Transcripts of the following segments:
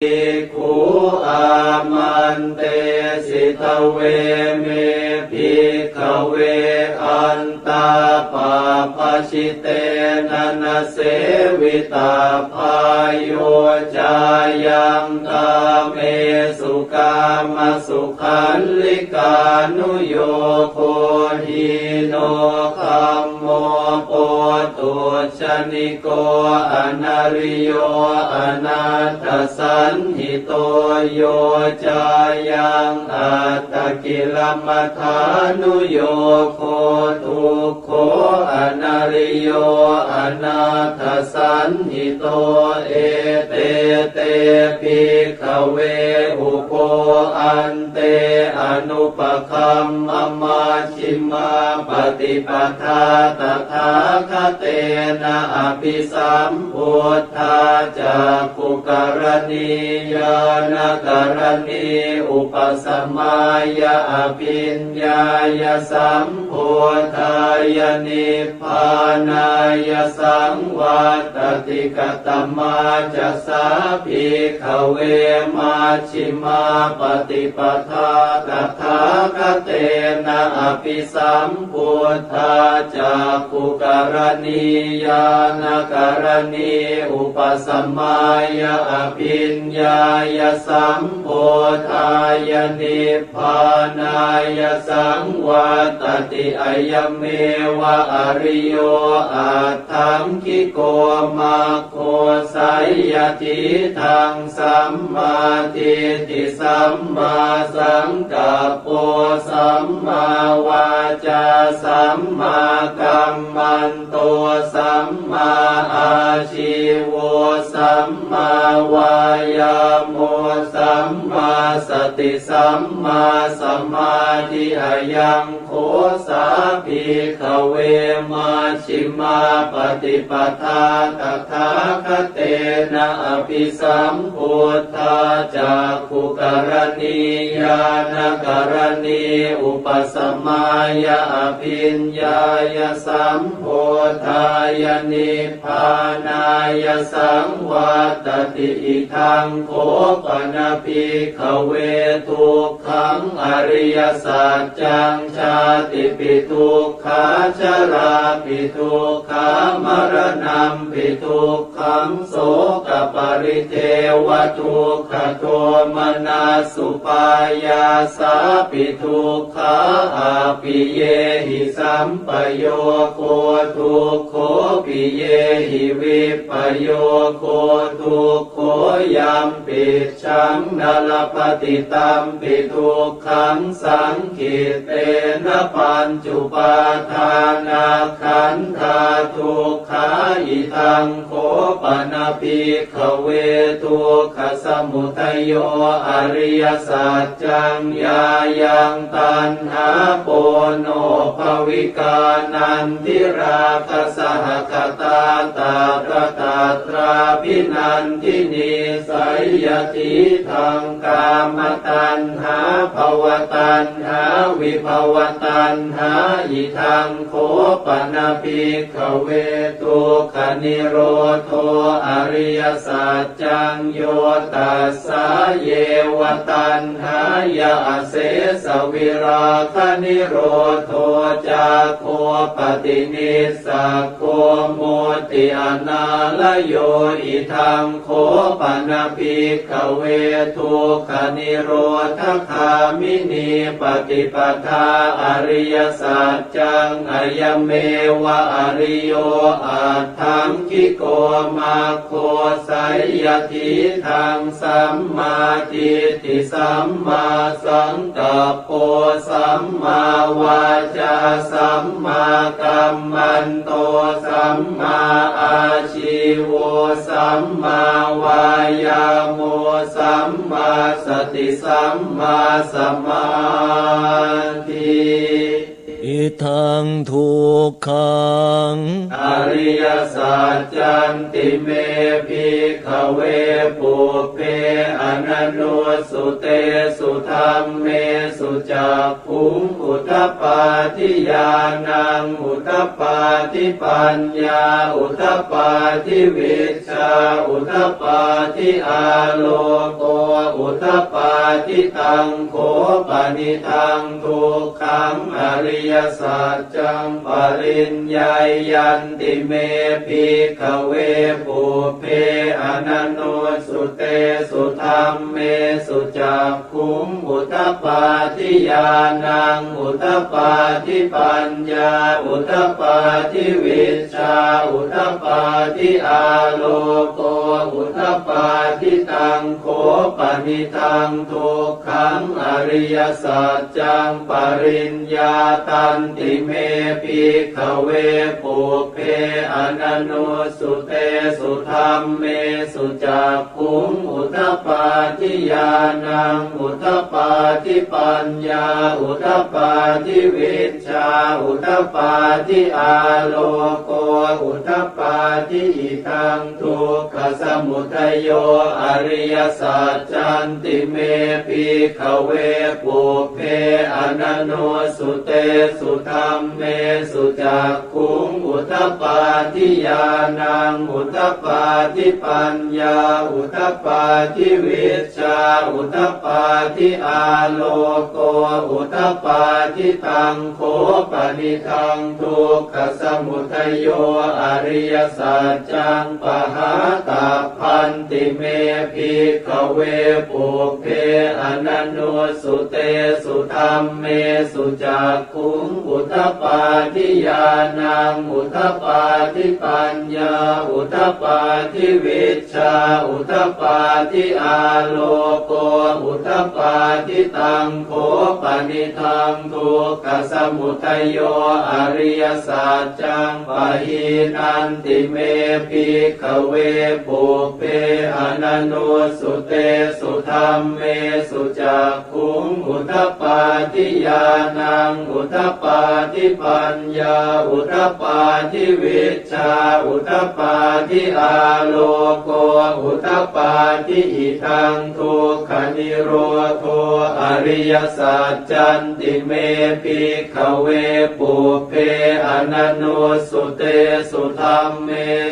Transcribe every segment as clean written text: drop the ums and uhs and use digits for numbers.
ภิกขุอามันเตสิทเวเมภิกขเวอันตาปาปชิเตนะนะเสวิตาภายโยจายังกาเมสุกามสุขันลิกานุโยโคหิโนคัมโมโปตุชนิโกอนาริโยอนาถสันหิโตโยจายังอัตตกิลมัฏฐานุโยโคทุกโขอนาริโยอนาถสันหิโตเอเตเตภิกขเวอุโปอันเตอนุปคัมมมาชิมาปฏิปทาตถาคเตนะอภิสัมพุทธาจักขุกรณียานกรณีอุปสมัยยะอภิญญายสัมพุทธายนิพพานายสังวัตติกตมาจะสาภิกขเวมาชิมาปฏิปทาตถาคเตนะอภิสัมพุทธาจักขุกรณียานกรณีอุปสมัยยะอภิญญายสัมพุทธายนิพพานายสังวัตติอะยเมวะอริโยอัตถังคิโกมาโคสัยยทิทังสัมมาทิฏฐิสัมมาสังกัปโปสัมมาวาจาสัมมากัมมันโตสัมมาอาชีโวสัมมาวายาโมสัมมาสติสัมมาสมาธิอายังโคสาภิกขเวมาชิมาปฏิปทาตถาคเตนะอภิสัมพุทธาจักขุกรณียานกรณีอุปสมัยยะอภิญญายสัมพุทธายนิพพานายสังวัตติอิทังโคปนะภิกขเวทุกขังอริยสัจจังชาติปิทุกขาชราปิทุกขามรณะปิทุกขังโสกปริเทวทุกขโทมนัสสุปายาสาปิทุกขาอาปิเยหิสัมปโยโคทุกโขปิเยหิวิปโยโคทุกโขยัมปิชังนลปฏิตัมปิทุกขังสังขิเตนะปัญจุปาทานาขันธาทุกขาอิทังโคปนะภิกขเวทุกขสมุทัยโยอริยสัจจังยายังตัณหาโปโนภวิกานันทิราคสหคตาตาตระตาตราภินันทินีสัยยติทังกามตัณหาภวตัณหาวิภวตัณหาอิทังโคปนะภิกขเวทุกขนิโรโธอริยสัจจังโยตัสสะเยวตัณหายาเสสวิราคนิโรโธจาโคปฏินิสสะโคโมติอนาลโยอิทังโคปนะภิกขเวทุกขนิโรธคามินีปฏิปทาอริยสัจจังอะยเมวะอริโยอัตถังคิโกมาโคสัยยทิทังสัมมาทิฏฐิสัมมาสังกัปโปสัมมาวาจาสัมมากัมมันโตสัมมาอาชีโวสัมมาวายาโมสัมมาสติสัมมาสมาธิอิทังทุกขังอริยสัจจันติเมภิกขเวปุเพอนันโนสุเตสุธัมเมสุจักขุงอุทปปาทิญาณังอุทปปาทิ ปัญญาอุทธัปปาทิวิชชาอุทธัปปาทิอาโลโกอุทธัปปาทิตังโขปนิทังทุกขังอริยสัจจังปริญญายันติเมภิกขเวปุเพอนันโนสุเตสุธรรมเมสุจักขุงอุทธัปปาทิญาณังอุทธัปปาทิปัญญาอุทธัปปาทิวิชชาอุทธัปปาทิอาโลโกอุทธัปปาทิตังโขปนิทังทุกขังอริยสัจจังปริญญาตันติเมภิกขเวปุเพอนันโนสุเตสุธรรมเมสุจักขุงอุทธัปปาทิญาณังอุทธัปปาทิปัญญาอุทธัปปาทิวิชชาอุทธัปปาทิอาโลโกอุทธัปปาทิอิทังทุกขสมุทัยโยอริยสัจจันติเมภิกขเวปุเพอนันโนสุเตสุธรรมเมสุจักขุงอุทธัปปาทิญาณังอุทธัปปาทิปัญญาอุทธัปปาทิวิชชาอุทธัปปาทิอาโลโกอุทธัปปาทิตังโขปนิทังทุกขสมุทัยโยอริยสัจจังปหาตัพพันติเมภิกขเวปุเพอนันโนสุเตสุธรรมเมสุจักขุงอุทธัปปาทิญาณังอุทธัปปาทิปัญญาอุทธัปปาทิวิชชาอุทธัปปาทิอาโลโกอุทธัปปาทิตังโขปนิทังทุกขสมุทัยโยอริยสัจจังปหินันติเมภิกขเวปุเพอนันโนสุเตสุธรรมเมสุจักขุงอุทธัปปาทิญาณังอุทธัปปาทิปัญญาอุทธัปปาทิวิชชาอุทธัปปาทิอาโลโกอุทธัปปาทิอิทังทุกขนิโรโธอริยสัจจันติเมภิกขเวปุเพอนันโนสุเตสุธรรมเม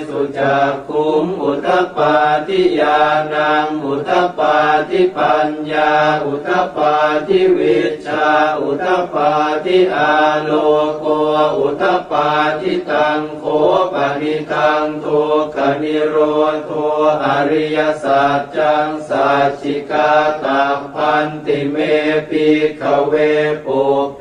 สุจักขุงอุทธัปปาทิญาณังอุทธัปปาทิปัญญาอุทธัปปาทิวิชชาอุทธัปปาทิอาโลโกอุทธัปปาทิตังโขปนิทังทุกขนิโรโธอริยสัจจังสัจฉิกาตัพพันติเมภิกขเวปุเพ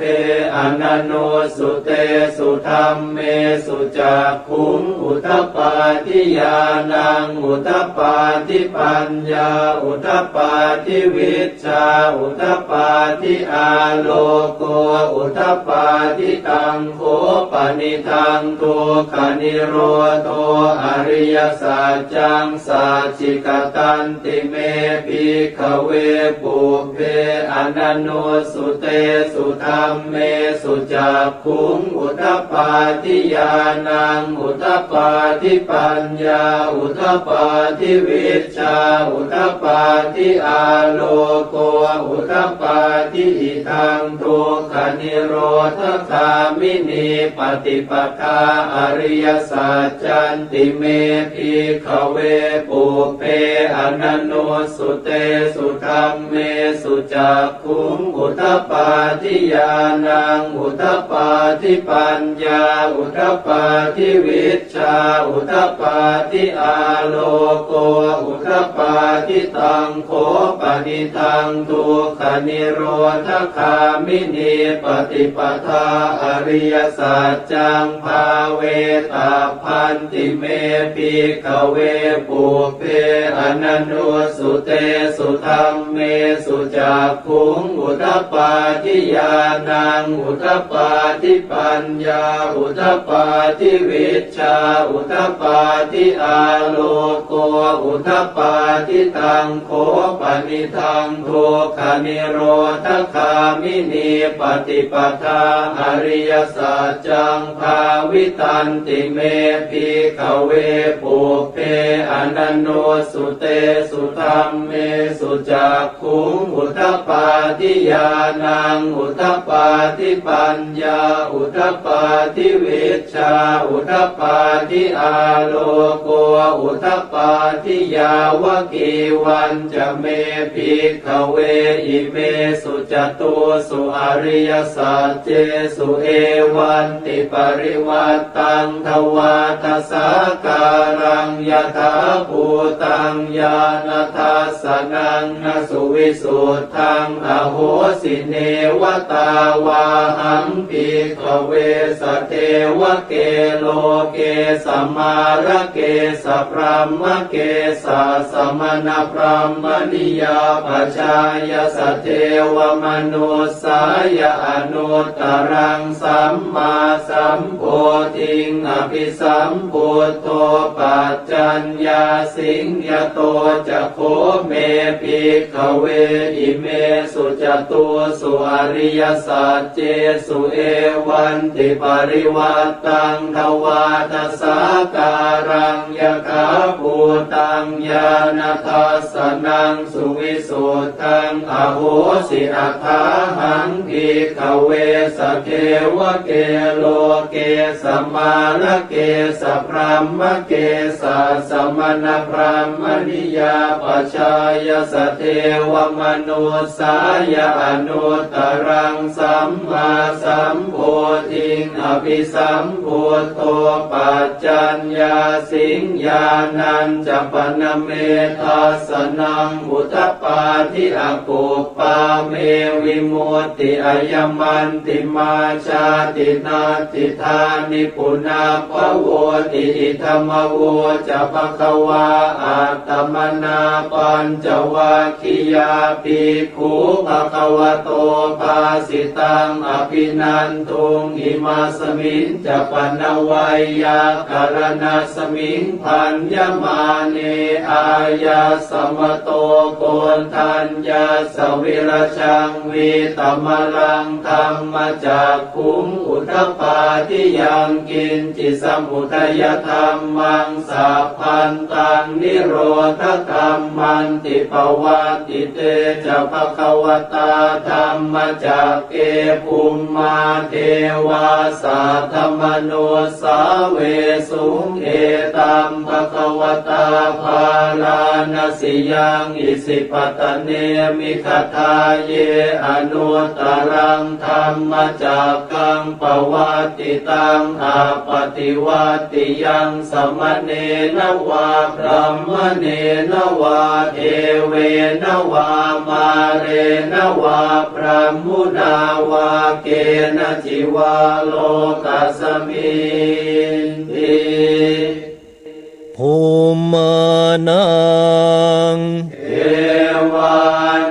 อนันโนสุเตสุธรรมเมสุจักขุงอุทธัปปาทิญาณังอุทธัปปาทิปัญญาอุทธัปปาทิวิชชาอุทธัปปาทิอาโลโกอุทธัปปาทิตังโขปนิทังทุกขนิโรโธอริยสัจจังสัจฉิกตันติเมภิกขเวปุเพอนันโนสุเตสุธรรมเมสุจักขุงอุทธัปปาทิญาณังอุทธัปปาทิปัญญาอุทธัปปาทิวิชชาอุทธัปปาทิอาโลโกอุทธัปปาทิอิทังทุกขนิโรธคามินีปฏิปทาอริยสัจจันติเมภิกขเวปุเพอนันโนสุเตสุธรรมเมสุจักขุงอุทธัปปาทิญาณังอุทธัปปาทิปัญญาอุทธัปปาทิวิชชาอุทธัปปาทิอาโลโกอุทธัปปาทิตังโขปนิทังทุกขนิโรธคามินีปฏิปทาอริยสัจจังภาเวตาพันติเมภิกขเวปุเพอนันโนสุเตสุธรรมเมสุจักขุงอุทธัปปาทิญาณังอุทธัปปาทิปัญญาอุทธัปปาทิวิชชาอุทธัปปาทิอาโลโกอุทธัปปาทิตังโขป ณิทังทุกขนิโรธคามินีปฏิปทาอริยสัจจังภาวิตันติเมภิกขเวปุเพอนันโนสุเตสุธรรมเมสุจักขุงอุทธปาทิญาณังอุทธปาทิปัญญาอุทธปาทิวิชชาอุทธปาทิอาโลโกอุทธปาทิยาวกีวันจะเมภิกขเวอิเมสุจตุสุอริยสัจเจสุเอวันติปริวัตตังทวาทสาการังยถาภูตังญาณทัสสนังนสุวิสุทธังอโหสิเนวตาวาหังภิกขเวสเทวเกโลเกสมาระเกสพรหมเกสสมณพรหมนิยาปชายสเทวมนุสายอนุตตรังสัมมาสัมโพธิงอภิสัมพุทโธปัจจัญญาสิงยโตจะโคเมภิกขเวอิเมสุจตุสุอริยสัจเจสุเอวันติปริวัตตังทวาทสาการังยถาภูตังญาณทัสสนังสุวิสุทธังอโหสิอัฏฐาหังภิกขเวสเทวเกโลเกสมาระเกสพรหมเกสสมณพรหมนิยาปชายสเทวมนุสายอนุตตรังสัมมาสัมโพธิงอภิสัมพุทโธปัจจัญญาสิงญาณัญจปนเมทัสสนังอุทธปาทิอปุปปาเมวิมุตติอายมันติมาชาตินาติธานิปุนาภโวติอิธรรมโวจะภควาอัตตมนาปัญจวัคคียาภิกขุภควโตภาสิตังอภินันทุงอิมาสมิงจะปนวัยยาการณาสมิงพันยมาเนอายาสมโตโกนทัญญาสวิรชังวิตมรังธรรมจากขุงอุทธปาทิยังกินจิสมุทัยธรรมังสัพพันตังนิโรธธรรมันติปวัตติเตจะภควตาธรรมจากเกภูมิมาเทวาสัทธมโนสาเวสุงเอตัมภควตาภาลานสิยังอิสิปตเนมิคทาเยอนุตตรังธรรมจากกังปวัตติตังอาปฏิวัตติยังสมเนนวาพรหมเนนวาเทเวนวามาเรนวาพรหมุนาวาเกณจิวาโลกัสมินติภูมานังเอวา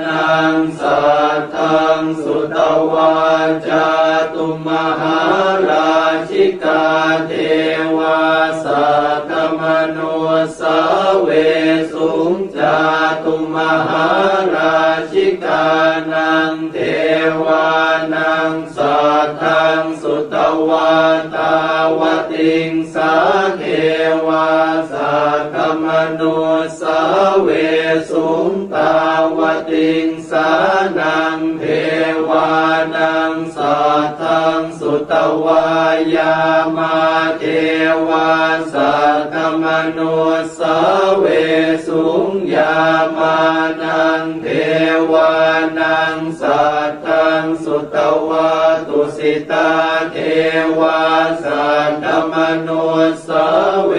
นังสัทธังสุตวาจาตุมหาราชิกาเทวาสัทธมโนสาเวสุงจาตุมหาราชิกานังเทวานังสัทธังสุตวาตาวติงสาเทวาสัทธมโนสาเวสุงตาวติงสานังเทวานังสัทธังสุตวายามาเทวาสัทธมโนสาเวสุงยามานังเทวานังสัทธังสุตวาตุสิตาเทวาสัทธมโนสาเว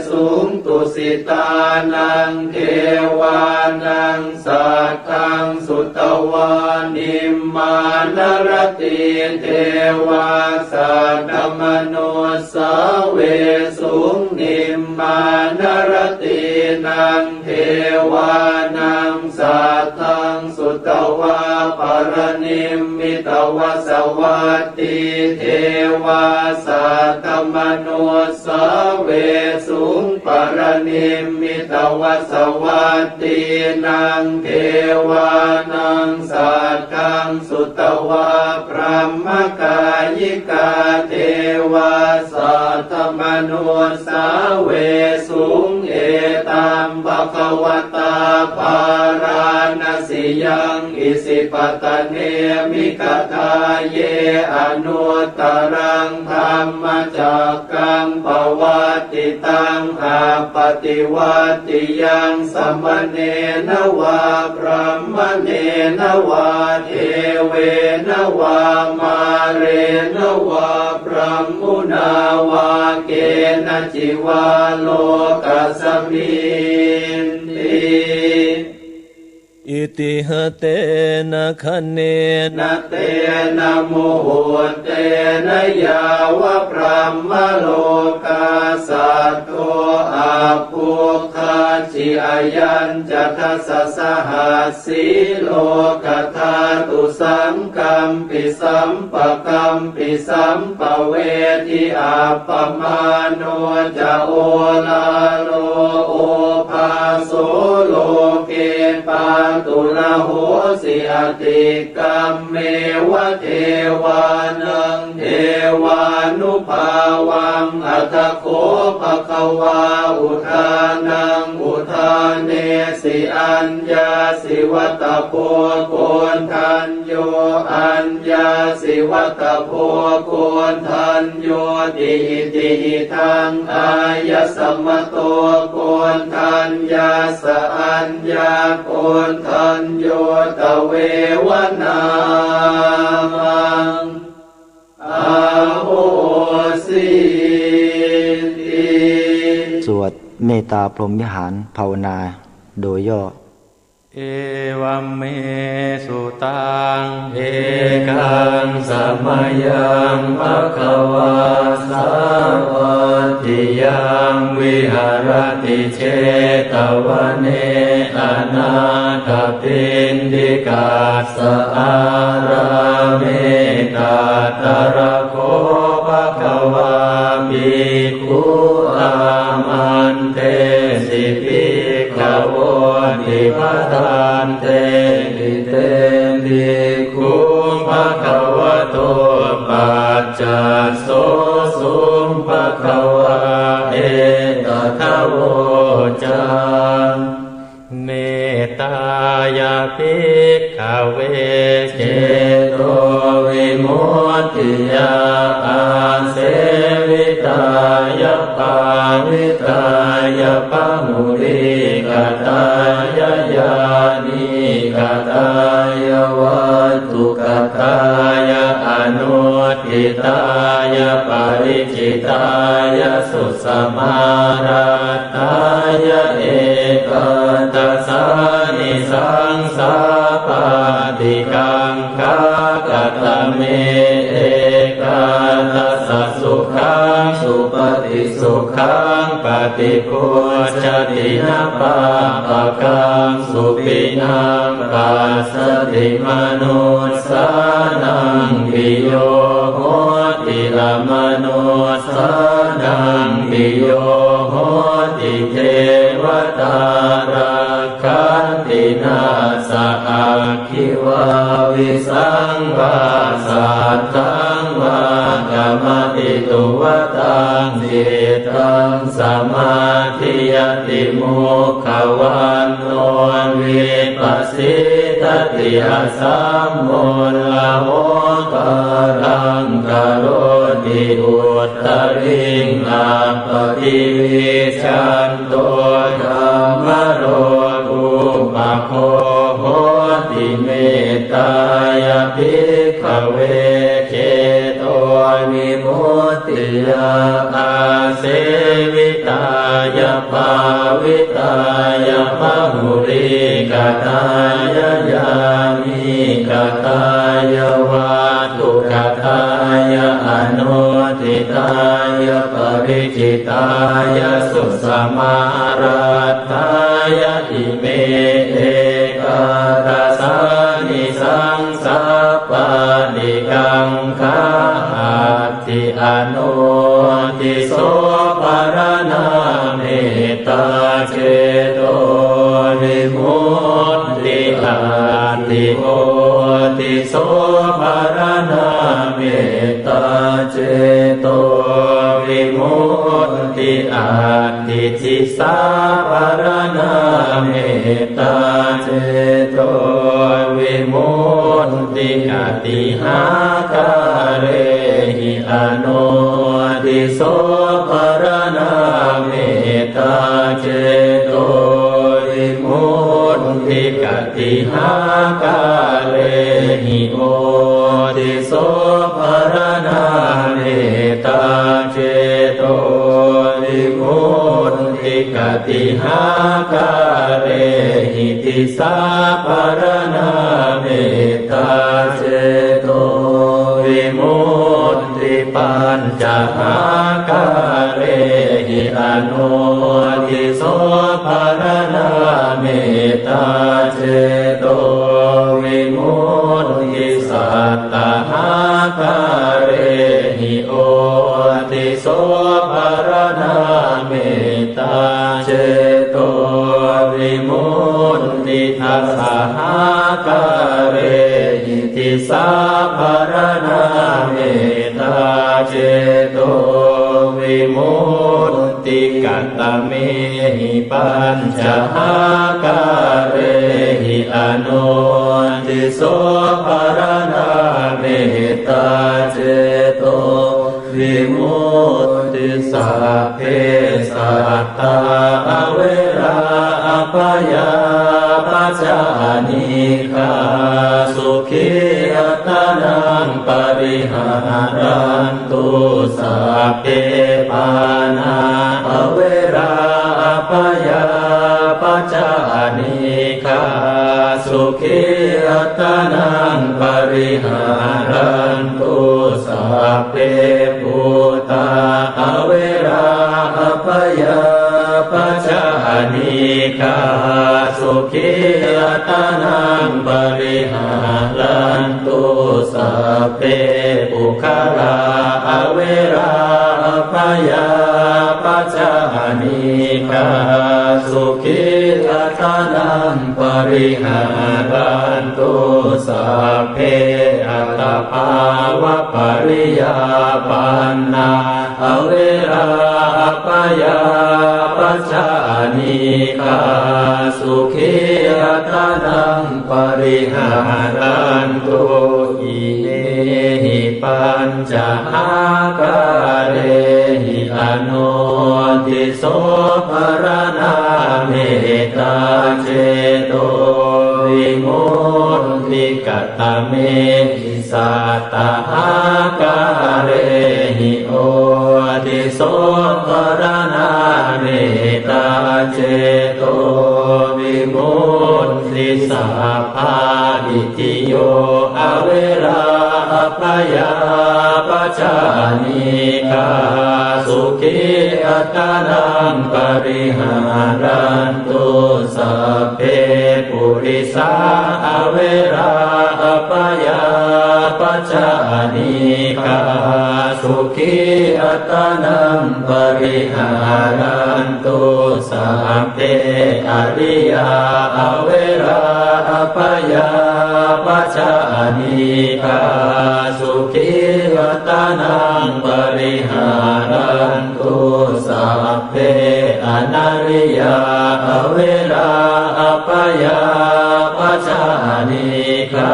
สุงตุสิตานังเทวานังสัทธังสุตวานิมมานรติเทวาสัทธมโนสาเวสุงนิมมานรตินังเทวานังสัทธังสุตวาปั รณิมมิตวสวัตติเทวาสัตตมโนสเวสุงปรณิมมิตวสวัตตินังเทวานังสัตตังสุตวะพระมกายิกาเทวาสัตตมโนสเวสุงเอตัมภควตาภาราณสิยังอิสิปตเนมิกทาเยอนุตตรังธรรมจักกังปวัตติตังอาปฏิวัติยังสมเนนวาพระมเนนวาเทเวนวามาเรนวาพระมุนาวาเกณจิวาโลกัสมินติอิติหเตนะคะเนนะเตนะโมโหเตนะยาวะพระมโลกาสัตโตอาภูคาจิอายัญจัตสสหัสสีโลกธาตุสังกัมปิสัมปะกัมปิสัมปะเวทิอาปมาโนจะโอลาโลโอภาโสโลเกปาตุระโหสิอติกัมเมวะเทวานังเทวานุภาวังอัตโคภควาอุทานังอุทานเนสิอัญญาสิวัตโพโกนทันโยอัญญาสิวัตโพโกนทันโยติติทังอายสัมมโตโกนทันยาสอัญญาโกนทันโยตเววนามังอาโหสิติสวดเมตตาพรหมวิหารภาวนาโดยย่อเอวัมเมสุตังเอกังสัมมายังภควาสาวัตติยังวิหารติเชตวันเนอนาถปิณฑิกาสอาราเมตตระโคภควาภิกขุอามันเตสิภิกขโวติภทานเตหิเตภิกขุภควโตปัจจัสโสสุภควาเอตถาวจาเมตตายาภิกขเวเจโตวิมุตติยาอาเสวิตายาปาวิตายาปมุริกตายายานิกตายาวัตถุกตายาอนุทิตายาปริจิตายาสุสมาราตายาเอกตัสสานิสังสาปาติกังคากตเมเอกตัสสะสุขังสุปฏิสุขังปฏิพุชฌตินะปะปะกังสุปินังปัสสติมนุสสานังปิโยโหติละมนุสสานังปิโยโหติเทวตาราคันตินาสะอาคิวาวิสังวาสัตตังวากรรมติตุวตังจิตตังสมาธิยติมุขวันโนวิปัสสิทติยสัมโมลโหกรังกโรติอุตตริงอาปฏิวิชันโตธรรมโรกุปโคโหติเมตตายาภิกขเวเจโตวิมุตติยาอาเสวิตายาภาวิตายาภมุริกตายายามิกตายาวัตถุกตายาอนุทิตายาปริจิตายาสุสมาราตายาอิเมเอกตัสสานิสังสา ติโอติโสภารณาเมตตาเจโตวิมุตติอาทิทิสาภารณาเมตตาเจโตวิมุตติกติหาคาเรหิอโนติโสภารณาเมตตาเจโตวิมุตติกติหาคาเรหิโอติโสภารณาเมตตาเจโตวิมุตติกติหาคาเรหิติสาภารณาเมตตาเจโตวิมุตติปัญจหาคาเรหิอโนทิโสภารณาเมตตาเจโตวิมุตติสัตตหาคาเรหิโอติโสภารณาเมตตาเจโตวิมุตติทัสสะหาคาเรหิติสาภารณาเมตตาเจโตวิมุตติกัตตเมหิปัญจหาคาเรหิอโนติโสภารณาเมตตาเจโตวิมุตติสัพเพสัตตาอเวราอภยาปัจจานิฆาสุขีอัตนังปริหารันตุสัพเพปานาอเวราอภยาปัจจานิฆาสุขีอัตนังปริหารันตุสัพเพปุตตาอเวราอภยาปัจจานิฆาสุขีอัตนังปริหารันตุสัพเพปุคลาอเวราอภยาปัจจานิฆาสุขีอัตนังปริหารันตุสัพเพอัตตภาวะปริยาปันนาอเวราอภยาปัจจานิฆาสุขีอัตนังปริหารันตุอิเนหิปัญจหาคาเรหิอโนติโสภารณาเมตตาเจโตวิมุตติกัตตเมหิสัตตหาคาเรหิโอติโสภารณาเมตตาเจโตวิมุตติสัพพะอิติโยอเวราอภยาปัจจานิฆาสุขีอัตนังปริหารันตุสัพเพปุริสาอเวราอภยาปัจจานิฆาสุขีอัตนังปริหารันตุสัพเพอริยาอเวราอภยาปัจจานิฆาสุขีอัตนังปริหารันตุสัพเพอนาริยาอเวราอภยาปัจจานิฆา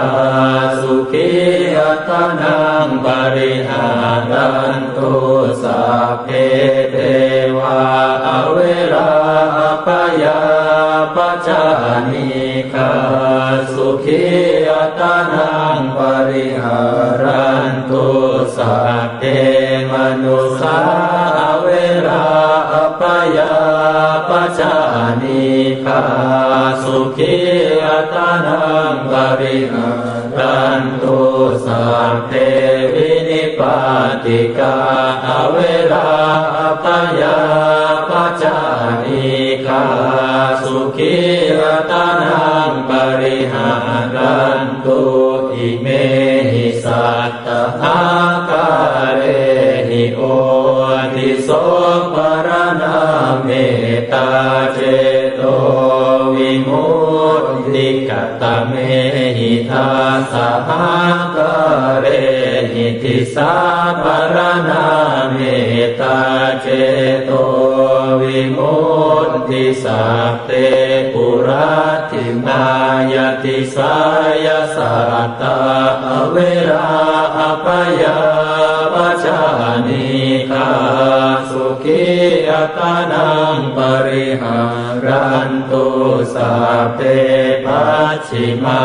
สุขีอัตนังปริหารันตุสัพเพเทวาอเวราอภยาปัจจานิฆาสุขีอัตนังปริหารันตุสัพเพมนุสาอเวราอภยาปัจจานิฆาสุขีอัตนังปริหารันตุสัพเพวินิปาติกาอเวราอภยาปัจจานิฆาสุขีอัตนังปริหารันตุอิเมหิสัตตหาคาเรหิโอติโสภารณาเมตตาเจโตวิมุตติกัตตเม เมหิทาสหกเรหิติสาปรณาเมตตาเจโตวิมุตติสัพเตปุราติมายติสายสัตตาอเวราอปยาปัจจานิกาสุขีอัตานังปริหารันตุสัพเพปัจฉิมา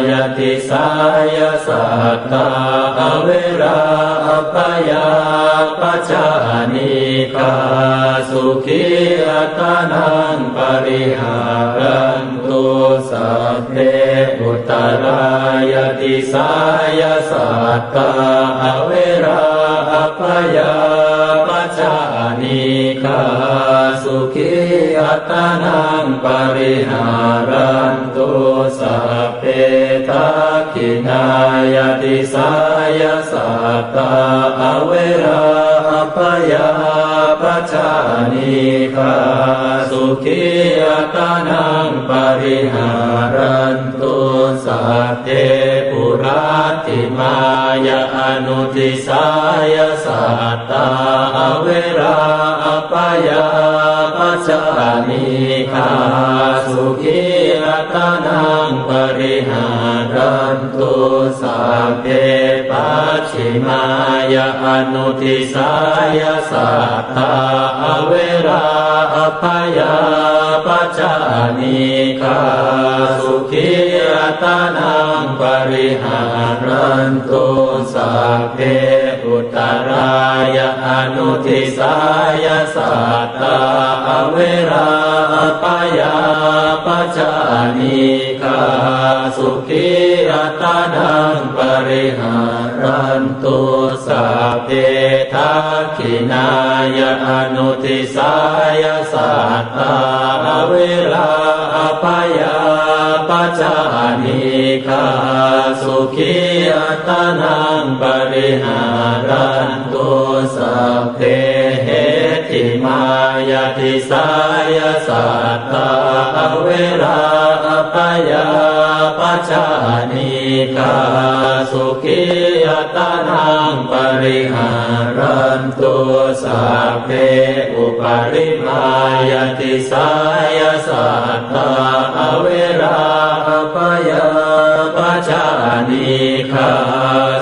ยติสายสัตตาอเวราอปยาปัจจานิกาสุขีอัตานังปริหารันตุสัพเพอุตตรายติสายสัตตาอเวราอปยาปัจจานิกาสุขีอัตานังปริหารันตุสัพเพทักขินายติสายสัตตาอเวราอปยาปัจจานิกาสุขีอัตานังปริหารันตุสัพเพปุราติมายาอนุทิสายสัตตาอเวราอปยาปัจจานิกาสุขีอัตานังปริหารันตุสัพเพปัจฉิมายาอนุทิสายสัตตาอเวราอปยาปัจจานิกาสุขีอัตานังปริหารันตุสัพเพอุตตรายาอนุทิสายสัตตาอเวราอปยาปัจจานิกาสุขีอัตานังปริหารันตุสัพเพทักขินายาอนุทิสายสัตตาอเวราอปยาปัจจานิกาสุขีอัตานังปริหารันตุสัพเพเหติมายติสายสัตตาอเวราอปยาปัจจานิกาสุขีอัตานังปริหารันตุสัพเพอุปาริมายติสายสัตตาอเวราอปยาปัจจานิกา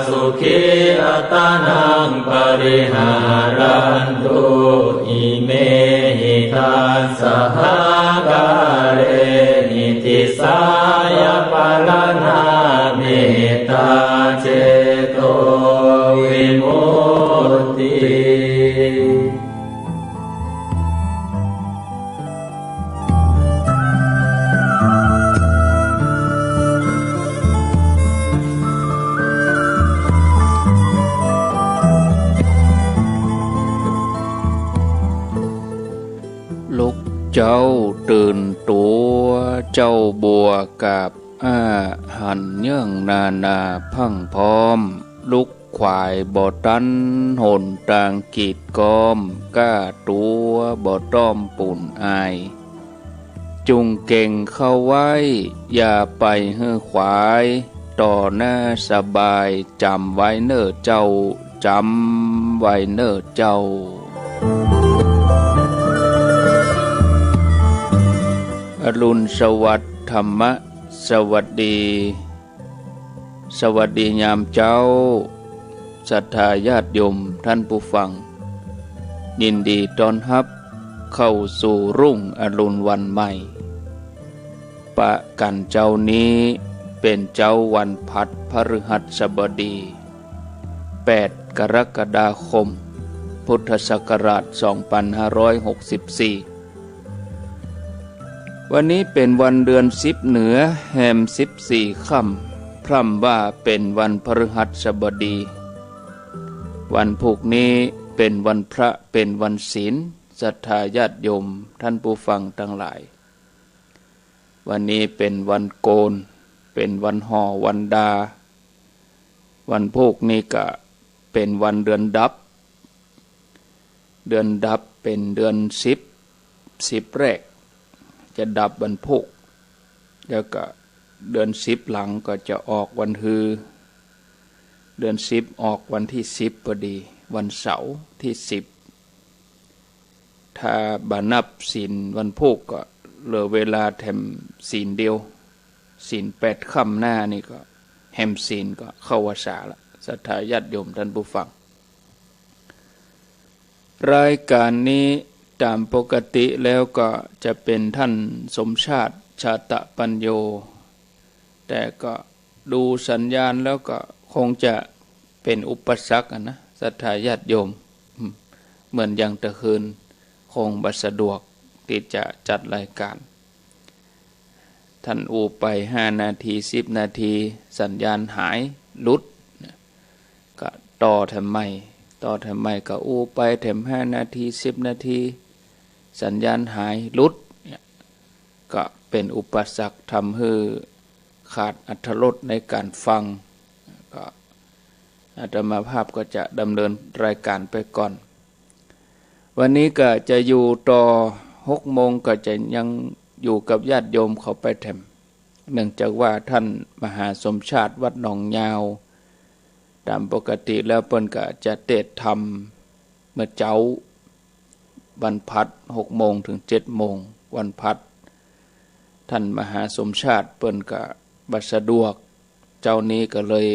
สุขีอัตานังปริหารันตุอิเมหิทัสสหกเรหิติสายปรณาเมตตาเจโตวิมุตติ เจ้าตื่นตัวเจ้าบัวกับอาหันเนื่องนานาพังพร้อมลุกขวายบ่ตันหนต่างกีดกอมก้าตัวบ่ต้อมปุ่นอายจุงเก่งเข้าไว้อย่าไปเฮือขวายต่อหน้าสบายจำไว้เน้อเจ้าจำไว้เน้อเจ้าอรุณสวัสดิ์ธรรมะสวัสดีสวัสดียามเจ้าศรัทธาญาติโยมท่านผู้ฟังยินดีต้อนรับเข้าสู่รุ่งอรุณวันใหม่ปะกันเจ้านี้เป็นเจ้าวันพัดพฤหัสบดี8กรกฎาคมพุทธศักราช2564วันนี้เป็นวันเดือน10เหนือแห่ม14ค่ำพร่ำว่าเป็นวันพฤหัสบดีวันพุกนี้เป็นวันพระเป็นวันศีลศรัทธาญาติโยมท่านผู้ฟังทั้งหลายวันนี้เป็นวันโกนเป็นวันห่อวันดาวันพุกนี้ก็เป็นวันเดือนดับเดือนดับเป็นเดือน10แรกจะดับวันพุกแล้วก็ เดือน10หลังก็จะออกวันฮือเดือน10ออกวันที่10พอดีวันเสาร์ที่10ถ้าบานับศีลวันพุธก็เหลือเวลาแถมศีลเดียวศีล8ค่ำหน้านี่ก็แฮมศีลก็เข้าวสาละศรัทธาญาติโยมท่านผู้ฟังรายการนี้ตามปกติแล้วก็จะเป็นท่านสมชาติชาตปัญโยแต่ก็ดูสัญญาณแล้วก็คงจะเป็นอุปสรรคนะศรัทธาญาติโยมเหมือนอย่างตะคืนคงบัสะดวกที่จะจัดรายการท่านอูไป5 นาที10 นาทีสัญญาณหายหลุดก็ต่อทำไมก็อูไปแถม5 นาที10 นาทีสัญญาณหายหลุดก็เป็นอุปสรรคทำให้ขาดอรรถรสในการฟังก็อาตมาภาพก็จะดำเนินรายการไปก่อนวันนี้ก็จะอยู่ต่อ6 โมงก็จะยังอยู่กับญาติโยมเขาไปแถมเนื่องจากว่าท่านมหาสมชาติวัดหนองยาวตามปกติแล้วเปิ้นก็จะเทศน์ธรรมเมื่อเจ้าวันพัด6 โมงถึง7 โมงวันพัดท่านมหาสมชาติเปิ้นก็บัสะดวกเจ้านี้ก็เลย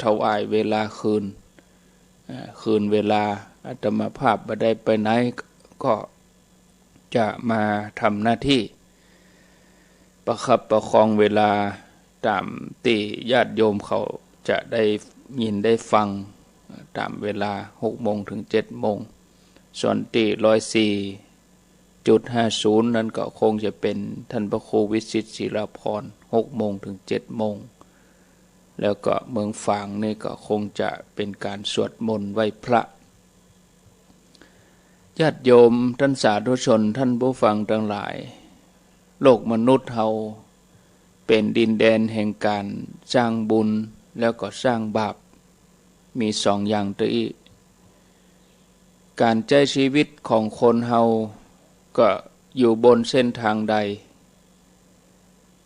ถวายเวลาคืนเวลาอาตมาภาพบ่ได้ไปไหนก็จะมาทำหน้าที่ประคับประคองเวลาตามที่ญาติโยมเขาจะได้ยินได้ฟังตามเวลา6 โมงถึง7 โมงส่วนที่104.50นั้นก็คงจะเป็นท่านพระครูวิสิตศิลาภรณ์6 โมงถึง7 โมงแล้วก็เมืองฝางนี่ก็คงจะเป็นการสวดมนต์ไหว้พระญาติโยมท่านสาธุชนท่านผู้ฟังทั้งหลายโลกมนุษย์เฮาเป็นดินแดนแห่งการสร้างบุญแล้วก็สร้างบาปมี2 อย่างที่การใช้ชีวิตของคนเฮาก็อยู่บนเส้นทางใด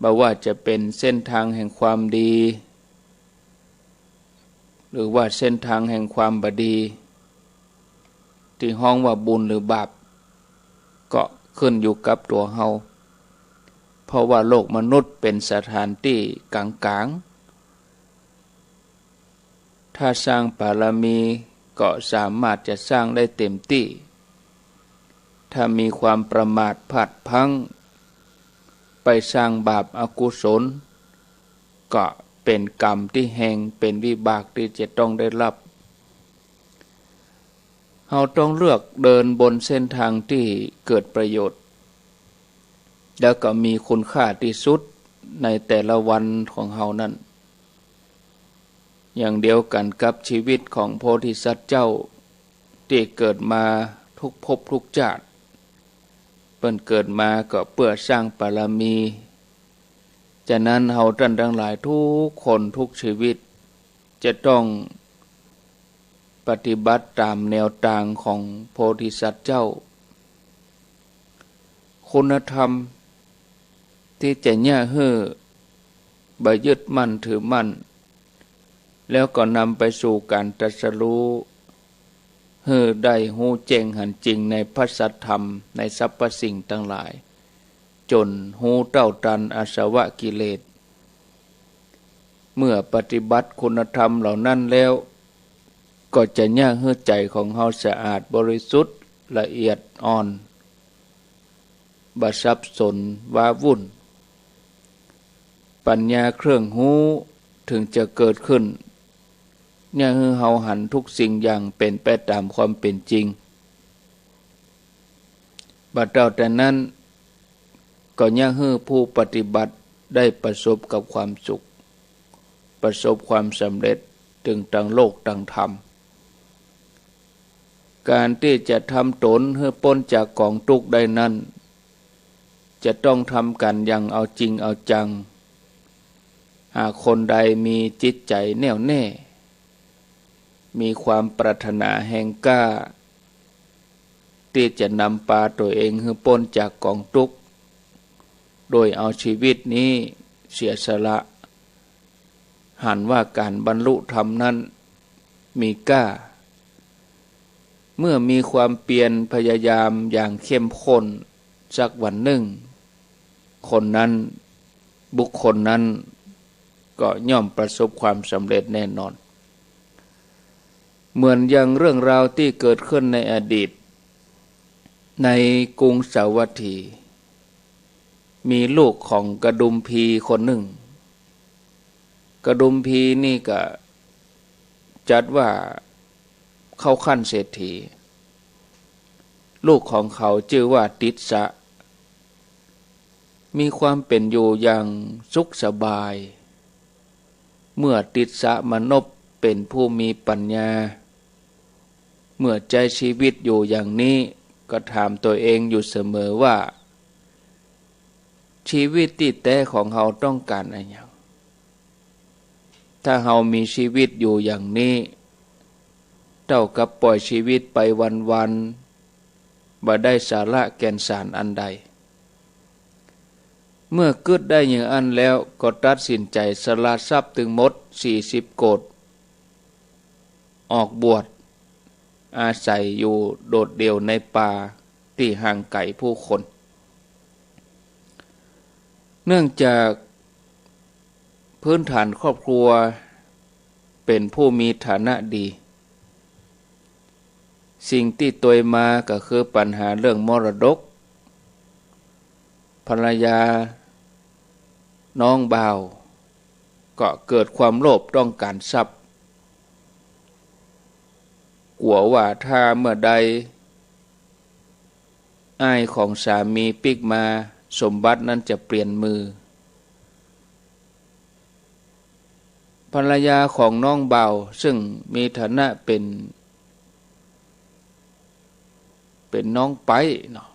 บ่ว่าจะเป็นเส้นทางแห่งความดีหรือว่าเส้นทางแห่งความบดีที่ห้องว่าบุญหรือบาปก็ขึ้นอยู่กับตัวเฮาเพราะว่าโลกมนุษย์เป็นสถานที่กลางๆถ้าสร้างบารมีก็สามารถจะสร้างได้เต็มที่ถ้ามีความประมาทพลาดพลั้งไปสร้างบาปอกุศลก็เป็นกรรมที่แห่งเป็นวิบากที่จะต้องได้รับเราต้องเลือกเดินบนเส้นทางที่เกิดประโยชน์แล้วก็มีคุณค่าที่สุดในแต่ละวันของเรานั้นอย่างเดียวกันกับชีวิตของโพธิสัตว์เจ้าที่เกิดมาทุกภพทุกชาติเพิ่นเกิดมาก็เพื่อสร้างบารมีฉะนั้นเราท่านทั้งหลายทุกคนทุกชีวิตจะต้องปฏิบัติตามแนวทางของโพธิสัตว์เจ้าคุณธรรมที่จะย่าเฮ่อบ่ยึดมั่นถือมั่นแล้วก็นำไปสู่การตรัสรู้เฮ่อได้ฮู้แจ้งหันจริงในพระสัทธรรมในสรรพสิ่งทั้งหลายจนฮู้เต้าตันอาสวะกิเลสเมื่อปฏิบัติคุณธรรมเหล่านั้นแล้วก็จะย่าเฮ่อใจของเฮาสะอาดบริสุทธิ์ละเอียดอ่อนบ่สับสนว้าวุ่นปัญญาเครื่องหูถึงจะเกิดขึ้นย่าเฮ่อเฮาหันทุกสิ่งอย่างเป็นไปตามความเป็นจริงบัดเจ้าแต่นั้นก็ย่าเฮ่อผู้ปฏิบัติได้ประสบกับความสุขประสบความสำเร็จถึงทั้งโลกทั้งธรรมการที่จะทำตนให้พ้นจากกองทุกข์ได้นั้นจะต้องทำกันอย่างเอาจริงเอาจังหากคนใดมีจิตใจแน่วแน่มีความปรารถนาแห่งกล้าที่จะนำพาตัวเองให้พ้นจากกองทุกข์โดยเอาชีวิตนี้ เสียสละหันว่าการบรรลุธรรมนั้นมีกล้าเมื่อมีความเพียรพยายามอย่างเข้มข้นสักวันหนึ่งคนนั้นบุคคลนั้นก็ย่อมประสบความสำเร็จแน่นอนเหมือนอย่างเรื่องราวที่เกิดขึ้นในอดีตในกรุงสาวัตถีมีลูกของกระดุมพีคนหนึ่งกระดุมพีนี่ก็จัดว่าเข้าขั้นเศรษฐีลูกของเขาชื่อว่าติสสะมีความเป็นอยู่อย่างสุขสบายเมื่อติสสะมนพเป็นผู้มีปัญญาเมื่อใจชีวิตอยู่อย่างนี้ก็ถามตัวเองอยู่เสมอว่าชีวิตที่แท้ของเราต้องการอะไรอย่างถ้าเรามีชีวิตอยู่อย่างนี้เท่ากับปล่อยชีวิตไปวันๆบ่ได้สาระแก่นสารอันใดเมื่อคิดได้อย่างอันแล้วก็ตัดสินใจสละทรัพย์ถึงหมด40 โกฏออกบวชอาศัยอยู่โดดเดี่ยวในป่าที่ห่างไกลผู้คนเนื่องจากพื้นฐานครอบครัวเป็นผู้มีฐานะดีสิ่งที่ตวยมาก็คือปัญหาเรื่องมรดกภรรยาน้องบ่าวก็เกิดความโลภต้องการทรัพย์กลัวว่าถ้าเมื่อใดอ้ายของสามีปิกมาสมบัตินั้นจะเปลี่ยนมือภรรยาของน้องบ่าวซึ่งมีฐานะเป็นน้องไปเนาะ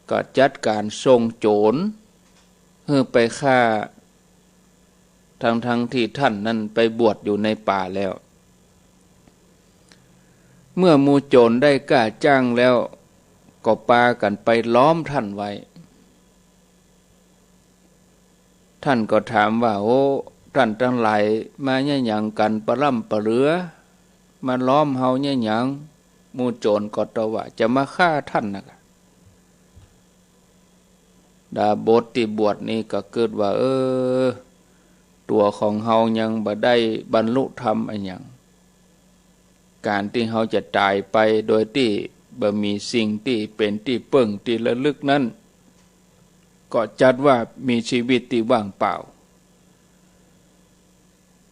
ก็จัดการส่งโจรเพื่อไปฆ่าทั้งที่ท่านนั้นไปบวชอยู่ในป่าแล้วเมื่อมูโจรได้กล้าจ้างแล้วก็ปากันไปล้อมท่านไว้ท่านก็ถามว่าโอ้ท่านทั้งหลายมาเนี่ยหยังกันปะล่ำปะเรือมาล้อมเฮาเนี่ยหยังมูโจรก็ตอบว่าจะมาฆ่าท่านนะดาบทที่บวชนี่ก็เกิดว่าตัวของเฮายังบ่ได้บรรลุธรรมอันหยังการที่เฮาจะตายไปโดยที่บ่มีสิ่งที่เป็นที่เปิ้งที่ระลึกนั้นก็จัดว่ามีชีวิตที่ว่างเปล่า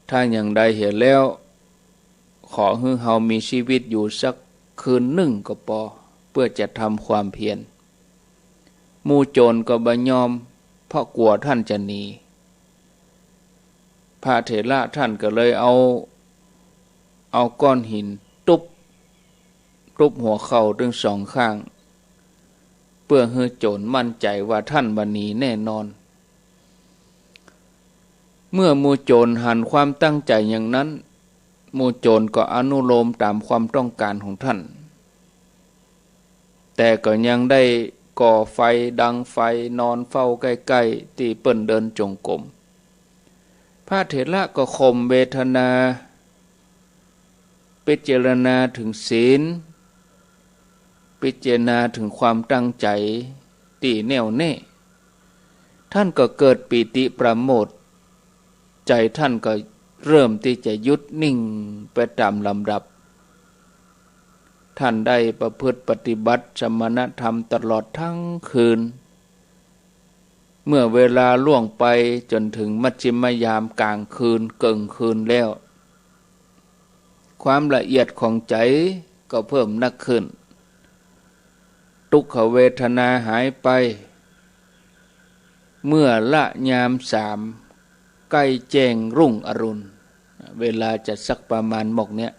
ถ้าอย่างใดเห็นแล้วขอให้เฮามีชีวิตอยู่สักคืนหนึ่งก็พอเพื่อจะทำความเพียรหมู่โจรก็บ่ยอมเพราะกลัวท่านจะหนีพระเถระท่านก็เลยเอาก้อนหินทุบหัวเข่าทั้งสองข้างเพื่อให้โจรมั่นใจว่าท่านบ่หนีแน่นอนเมื่อหมู่โจรหันความตั้งใจอย่างนั้นหมู่โจรก็อนุโลมตามความต้องการของท่านแต่ก็ยังได้ก่อไฟดังไฟนอนเฝ้าใกล้ๆที่เปิ้นเดินจงกรมพระเถระก็ข่มเวทนาพิจารณาถึงศีลพิจารณาถึงความตั้งใจที่แน่วแน่ท่านก็เกิดปีติประโมทย์ใจท่านก็เริ่มที่จะหยุดนิ่งไปตามลำดับท่านได้ประพฤติปฏิบัติสมณธรรมตลอดทั้งคืนเมื่อเวลาล่วงไปจนถึงมัชฌิมยามกลางคืนเกิงคืนแล้วความละเอียดของใจก็เพิ่มนักขึ้นทุกขเวทนาหายไปเมื่อละยาม3ใกล้แจ้งรุ่งอรุณเวลาจะสักประมาณหมกเนี้ย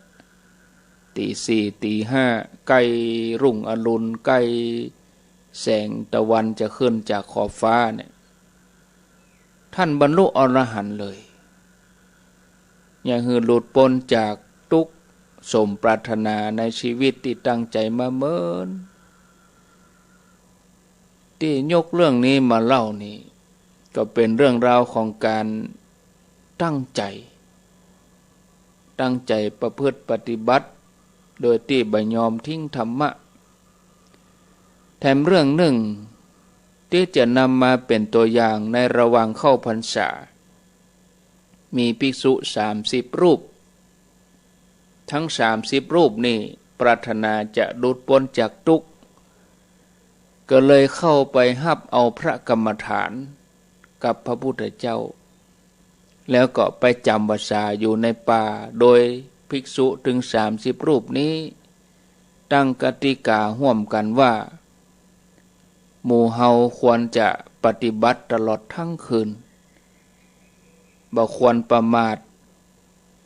ตี 4 ตี 5ใกล้รุ่งอรุณใกล้แสงตะวันจะขึ้นจากขอบฟ้าเนี่ยท่านบรรลุอรหันต์เลยอย่างหือหลุดพ้นจากทุกข์สมปรารถนาในชีวิตที่ตั้งใจมาเมินที่ยกเรื่องนี้มาเล่านี่ ก็เป็นเรื่องราวของการตั้งใจประพฤติปฏิบัติโดยที่บ่ยอมทิ้งธรรมะแถมเรื่องหนึ่งที่จะนำมาเป็นตัวอย่างในระหว่างเข้าพรรษามีภิกษุ30 รูปทั้ง30 รูปนี่ปรารถนาจะหลุดพ้นจากทุกข์ก็เลยเข้าไปหับเอาพระกรรมฐานกับพระพุทธเจ้าแล้วก็ไปจำพรรษาอยู่ในป่าโดยภิกษุถึง30 รูปนี้ตั้งกติการ่วมกันว่าหมู่เฮาควรจะปฏิบัติตลอดทั้งคืนบ่ควรประมาท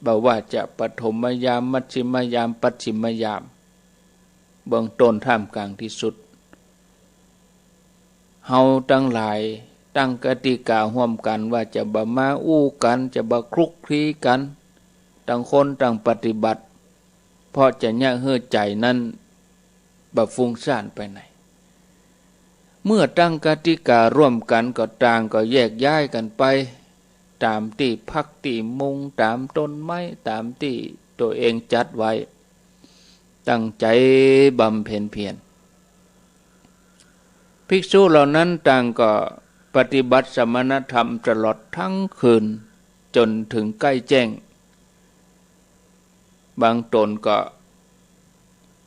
บ่ว่าจะปฐมยามมัชฌิมยามปัจฉิมยามเบื้องต้นท่ามกลางที่สุดเฮาทั้งหลายตั้งกติการ่วมกันว่าจะบ่มาอู้กันจะบ่คลุกคลีกันต่างคนต่างปฏิบัติเพราะจะยะเฮือใจนั้นบ่ฟุ้งซ่านไปไหนเมื่อตั้งกติการ่วมกันก็ต่างก็แยกย้ายกันไปตามที่พักที่มุงตามต้นไม้ตามที่ตัวเองจัดไว้ตั้งใจบำเพ็ญเพียรภิกษุเหล่านั้นต่างก็ปฏิบัติสมณธรรมตลอดทั้งคืนจนถึงใกล้แจ้งบางตนก็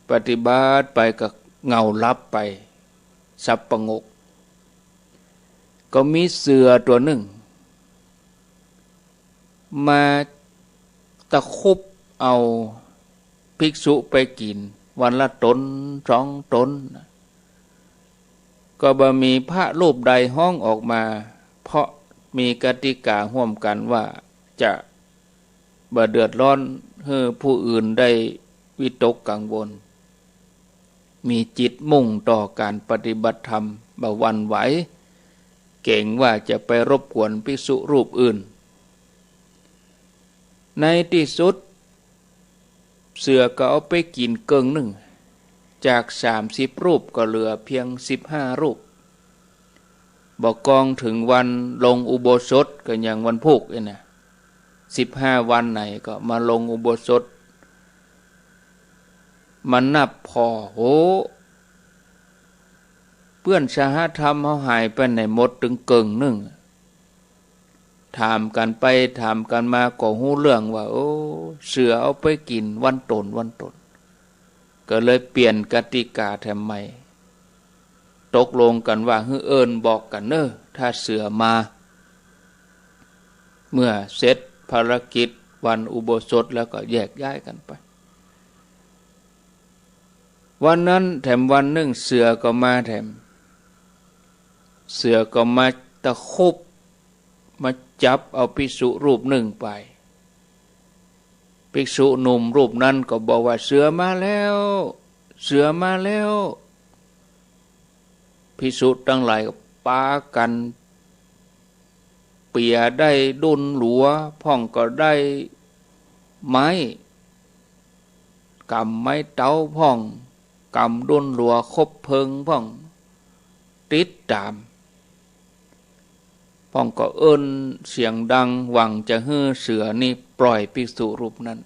ปฏิบัติไปกับเงาลับไปสับประงกก็มีเสือตัวหนึ่งมาตะคุบเอาภิกษุไปกินวันละตน2 ตนก็บ่มีพระรูปใดห้องออกมาเพราะมีกติการ่วมกันว่าจะบ่เดือดร้อนให้ผู้อื่นได้วิตกกังวลมีจิตมุ่งต่อการปฏิบัติธรรมบ่หวั่นไหวเก่งว่าจะไปรบกวนภิกษุรูปอื่นในที่สุดเสือก็เอาไปกินเกิงหนึ่งจาก30 รูปก็เหลือเพียง15 รูปบอกกองถึงวันลงอุโบสถก็อย่างวันพุธเนี่ย15 วันไหนก็มาลงอุโบสถมันนับพอโหเพื่อนสหธรรมเขาหายไปไหนหมดถึงเกิงหนึ่งถามกันไปถามกันมาก็หู้เรื่องว่าโอ้เสือเอาไปกินวันตนก็เลยเปลี่ยนกติกาแทนใหม่ตกลงกันว่าฮื้อเอิญบอกกันเนอะถ้าเสือมาเมื่อเสร็จภารกิจวันอุโบสถแล้วก็แยกย้ายกันไปวันนั้นแถมวันหนึ่งเสือก็มาแถมเสือก็มาตะคุบมาจับเอาภิกษุรูปหนึ่งไปภิกษุหนุ่มรูปนั้นก็บอกว่าเสือมาแล้วภิกษุทั้งหลายก็ปากันเปียได้ดุนหลัวพ่องก็ได้ไม้กำไม้เต้าพ่องกำดุนหลัวคบเพิงพ่องติดตามพ่องก็เอิ้นเสียงดังหวังจะให้เสือนี่ปล่อยภิกษุรูปนั้น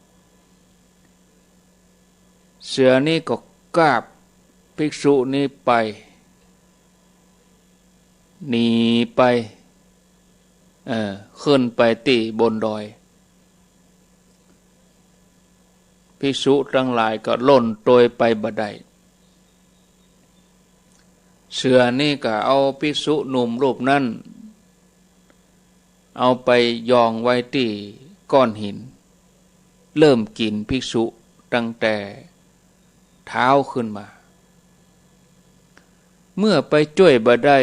เสือนี่ก็กราบภิกษุนี่ไปหนีไปขึ้นไปตีบนดอยภิกษุทั้งหลายก็หล่นโตยไปบัดใดเสือนี่ก็เอาภิกษุหนุ่มรูปนั้นเอาไปยองไว้ที่ก้อนหินเริ่มกินภิกษุตั้งแต่เท้าขึ้นมาเมื่อไปช่วยบ่ได้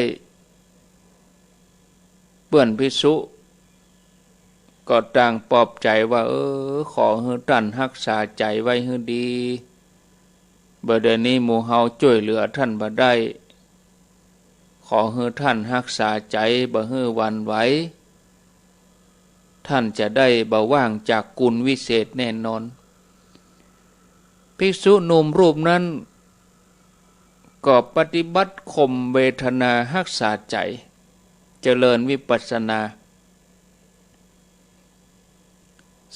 เปื้อนภิกษุก็ต่างปลอบใจว่าขอให้ท่านรักษาใจไว้ให้ดีบ่เดี๋ยวนี้หมู่เฮาช่วยเหลือท่านบ่ได้ขอให้ท่านรักษาใจบ่ให้หวั่นไหวท่านจะได้บ่ว่างจากกุลวิเศษแน่นอนภิกษุหนุ่มรูปนั้นก็ปฏิบัติข่มเวทนารักษาใจ เจริญวิปัสสนา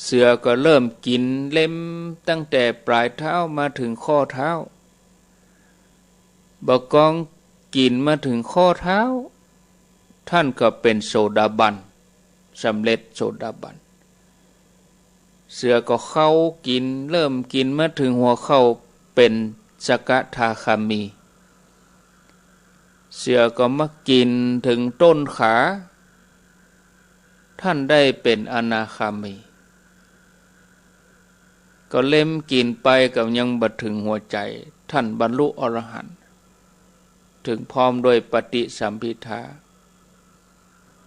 เสือก็เริ่มกินเล็มตั้งแต่ปลายเท้ามาถึงข้อเท้าบกองกินมาถึงข้อเท้าท่านก็เป็นโสดาบันสำเร็จโสดาบันเสือก็เข้ากินเริ่มกินมาถึงหัวเข่าเป็นสกทาคามีเสือก็มากินถึงต้นขาท่านได้เป็นอนาคามีก็เล่มกินไปกับยังบัดถึงหัวใจท่านบรรลุอรหันต์ถึงพร้อมโดยปฏิสัมภิทา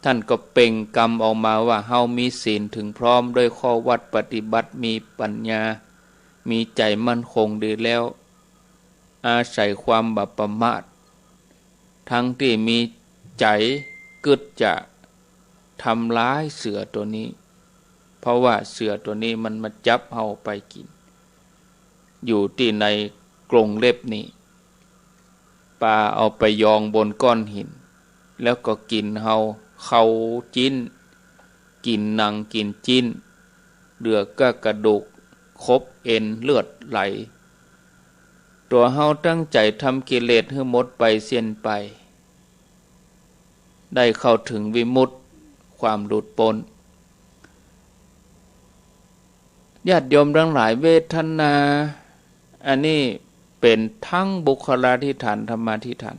ท่านก็เป่งกรรมออกมาว่าเฮามีศีลถึงพร้อมด้วยข้อวัดปฏิบัติมีปัญญามีใจมั่นคงดีแล้วอาศัยความบัพประมาททั้งที่มีใจกึดจะทำร้ายเสือตัวนี้เพราะว่าเสือตัวนี้มันมาจับเฮาไปกินอยู่ที่ในกรงเล็บนี้ปลาเอาไปยองบนก้อนหินแล้วก็กินเฮาเขาจิ้นกินหนังกินจิ้นเหลือก็กระดูกครบเอ็นเลือดไหลตัวเฮาตั้งใจทำกิเลสให้หมดไปเสียนไปได้เข้าถึงวิมุตติความหลุดพ้นญาติโยมทั้งหลายเวทนาอันนี้เป็นทั้งบุคลาธิฐานธรรมาธิฐาน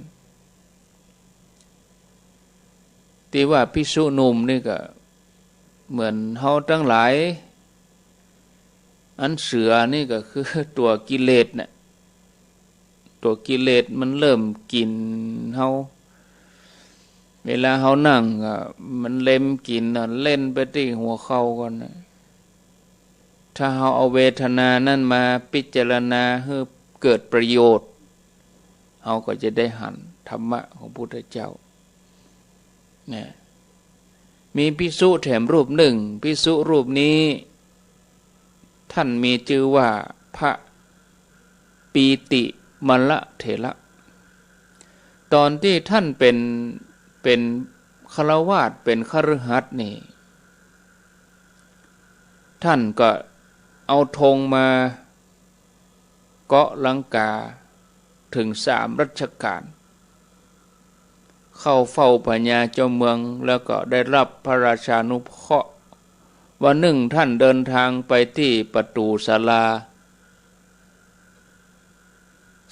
ที่ว่าภิกษุหนุ่มนี่ก็เหมือนเฮาทั้งหลายอันเสือนี่ก็คือตัวกิเลสเนี่ยตัวกิเลสมันเริ่มกินเฮาเวลาเฮานั่งมันเล็มกินเล่นไปที่หัวเข่าก่อนถ้าเฮาเอาเวทนานั่นมาพิจารณาให้เกิดประโยชน์เฮาก็จะได้หันธรรมะของพุทธเจ้าเนี่ยมีภิกษุแถมรูปหนึ่งภิกษุรูปนี้ท่านมีชื่อว่าพระปีติมลเถระตอนที่ท่านเป็นฆราวาสเป็นคฤหัสถ์นี่ท่านก็เอาธงมาเกาะลังกาถึง3 รัชกาลเข้าเฝ้าพญาเจ้าเมืองแล้วก็ได้รับพระราชานุเคราะห์วันหนึ่งท่านเดินทางไปที่ประตูศาลา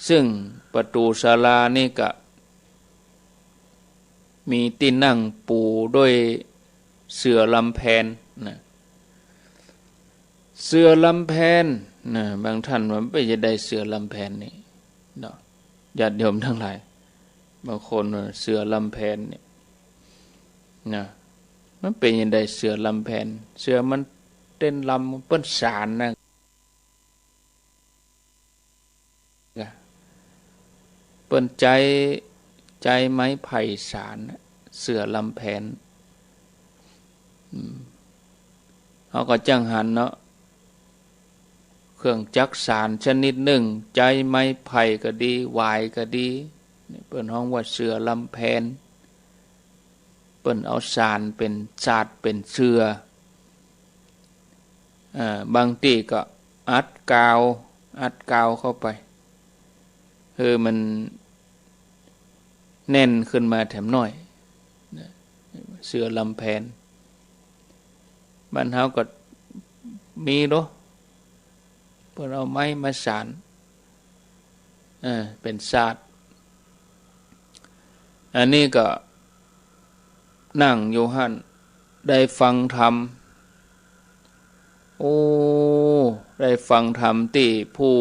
ซึ่งประตูศาลานี่ก็มีที่นั่งปูด้วยเสื่อลำแพนนะเสื่อลำแพนนะบางท่านมันไม่จะได้เสื่อลำแพนนี่เนาะญาติโยมทั้งหลายบางคนเสือลำแพนเนี่ยนะมันเป็นยังไงเสือลำแพนเสือมันเต้นลำเปิ้นสารนะเปิ้นใจไม้ไผ่สารเสือลำแพนเขาก็จังหันเนาะเครื่องจักสารชนิดหนึ่งใจไม้ไผ่ก็ดีวายก็ดีเปิ้นห้องว่าเสือลำแพนเปิ้นเอาสารเป็นศาสตร์เป็นเสือบางทีก็อัดกาวเข้าไปคือมันแน่นขึ้นมาแถมหน่อยเสือลำแพนบ้านเฮาก็มีเนาะเปิ้นเอาไม้มาสานเป็นศาสตร์อันนี้ก็นั่งอยู่หั่นได้ฟังธรรมได้ฟังธรรมที่ผู้